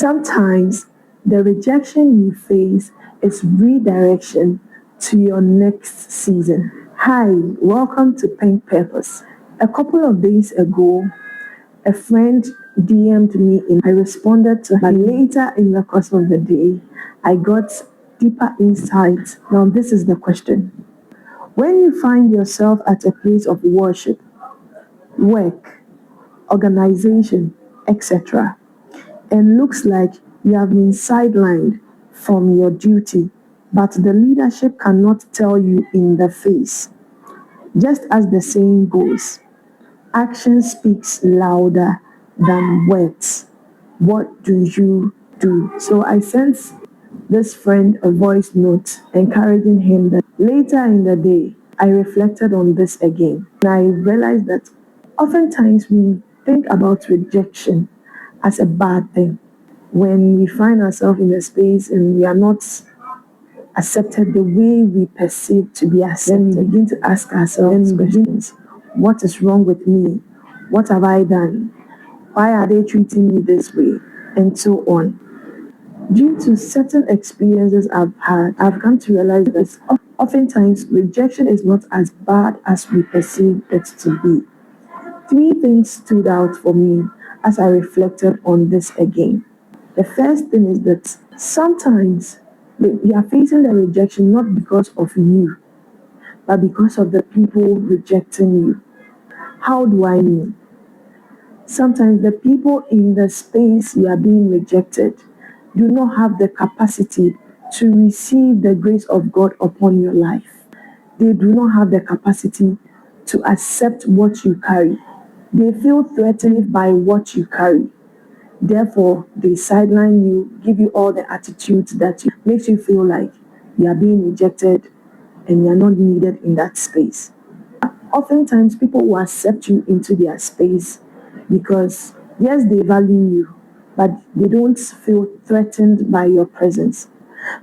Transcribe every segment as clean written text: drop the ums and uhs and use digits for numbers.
Sometimes the rejection you face is redirection to your next season. Hi, welcome to Pink Purpose. A couple of days ago, a friend DM'd me and I responded to her. But later in the course of the day, I got deeper insights. Now, this is the question. When you find yourself at a place of worship, work, organization, etc., and looks like you have been sidelined from your duty, but the leadership cannot tell you in the face. Just as the saying goes, action speaks louder than words. What do you do? So I sent this friend a voice note encouraging him that later in the day, I reflected on this again. And I realized that oftentimes we think about rejection as a bad thing. When we find ourselves in a space and we are not accepted the way we perceive to be accepted, then we begin to ask ourselves questions. What is wrong with me? What have I done? Why are they treating me this way? And so on. Due to certain experiences I've had, I've come to realize that oftentimes rejection is not as bad as we perceive it to be. Three things stood out for me as I reflected on this again. The first thing is that sometimes we are facing the rejection not because of you, but because of the people rejecting you. How do I mean? Sometimes the people in the space you are being rejected do not have the capacity to receive the grace of God upon your life. They do not have the capacity to accept what you carry. They feel threatened by what you carry. Therefore, they sideline you, give you all the attitudes that makes you feel like you are being rejected and you are not needed in that space. Oftentimes, people will accept you into their space because, yes, they value you, but they don't feel threatened by your presence.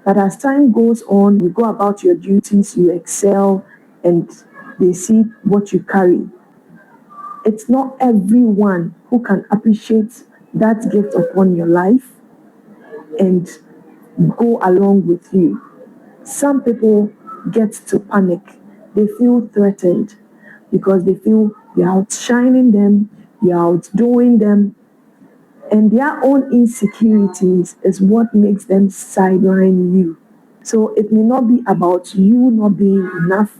But as time goes on, you go about your duties, you excel, and they see what you carry. It's not everyone who can appreciate that gift upon your life and go along with you. Some people get to panic. They feel threatened because they feel you're outshining them, you're outdoing them, and their own insecurities is what makes them sideline you. So it may not be about you not being enough,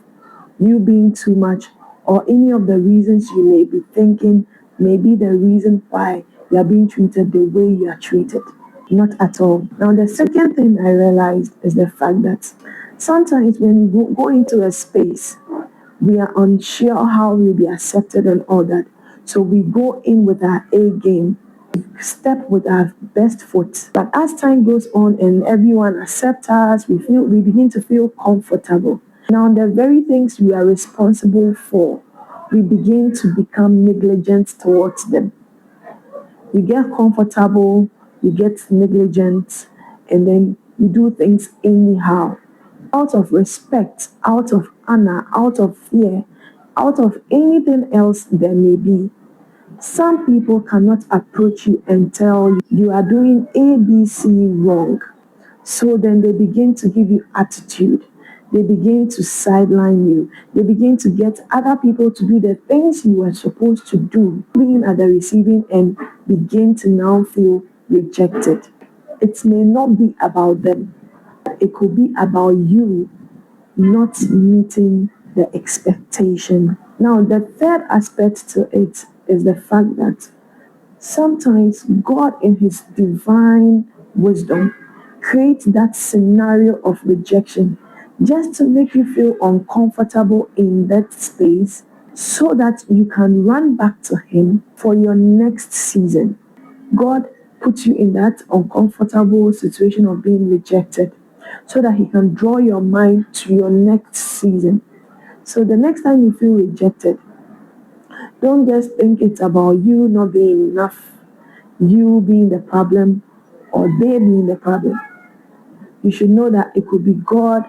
you being too much, or any of the reasons you may be thinking may be the reason why you are being treated the way you are treated. Not at all. Now, the second thing I realized is the fact that sometimes when we go into a space, we are unsure how we'll be accepted and all that. So we go in with our A game, step with our best foot. But as time goes on and everyone accepts us, we begin to feel comfortable. Now, the very things we are responsible for, we begin to become negligent towards them. You get comfortable, you get negligent, and then you do things anyhow. Out of respect, out of honor, out of fear, out of anything else there may be. Some people cannot approach you and tell you you are doing ABC wrong. So then they begin to give you attitude. They begin to sideline you. They begin to get other people to do the things you were supposed to do, being at the receiving end, begin to now feel rejected. It may not be about them. It could be about you not meeting the expectation. Now, the third aspect to it is the fact that sometimes God, in His divine wisdom, creates that scenario of rejection just to make you feel uncomfortable in that space so that you can run back to Him for your next season. God puts you in that uncomfortable situation of being rejected so that He can draw your mind to your next season. So the next time you feel rejected, don't just think it's about you not being enough, you being the problem, or they being the problem. You should know that it could be God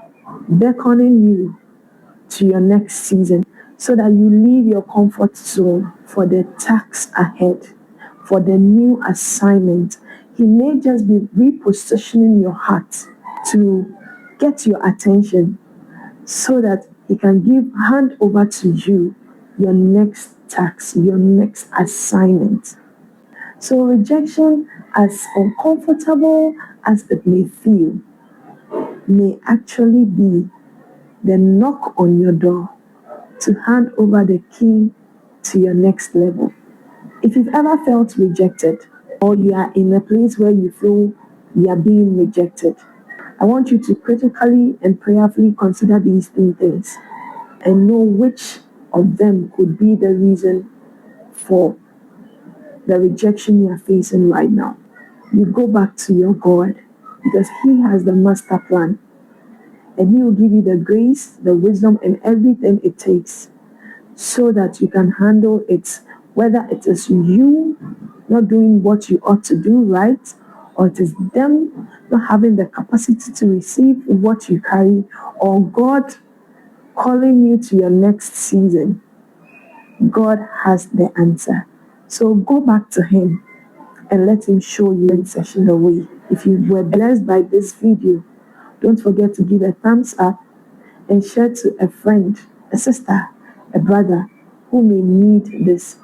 beckoning you to your next season so that you leave your comfort zone for the task ahead, for the new assignment He may just be repositioning your heart to get your attention so that he can hand over to you your next task, your next assignment. So rejection, as uncomfortable as it may feel, may actually be the knock on your door to hand over the key to your next level. If you've ever felt rejected, or you are in a place where you feel you are being rejected, I want you to critically and prayerfully consider these three things and know which of them could be the reason for the rejection you are facing right now. You go back to your God because He has the master plan and He will give you the grace, the wisdom, and everything it takes so that you can handle it, whether it is you not doing what you ought to do right, or it is them not having the capacity to receive what you carry, or God calling you to your next season. God has the answer. So go back to Him and let Him show you in session the way. If you were blessed by this video, don't forget to give a thumbs up and share to a friend, a sister, a brother who may need this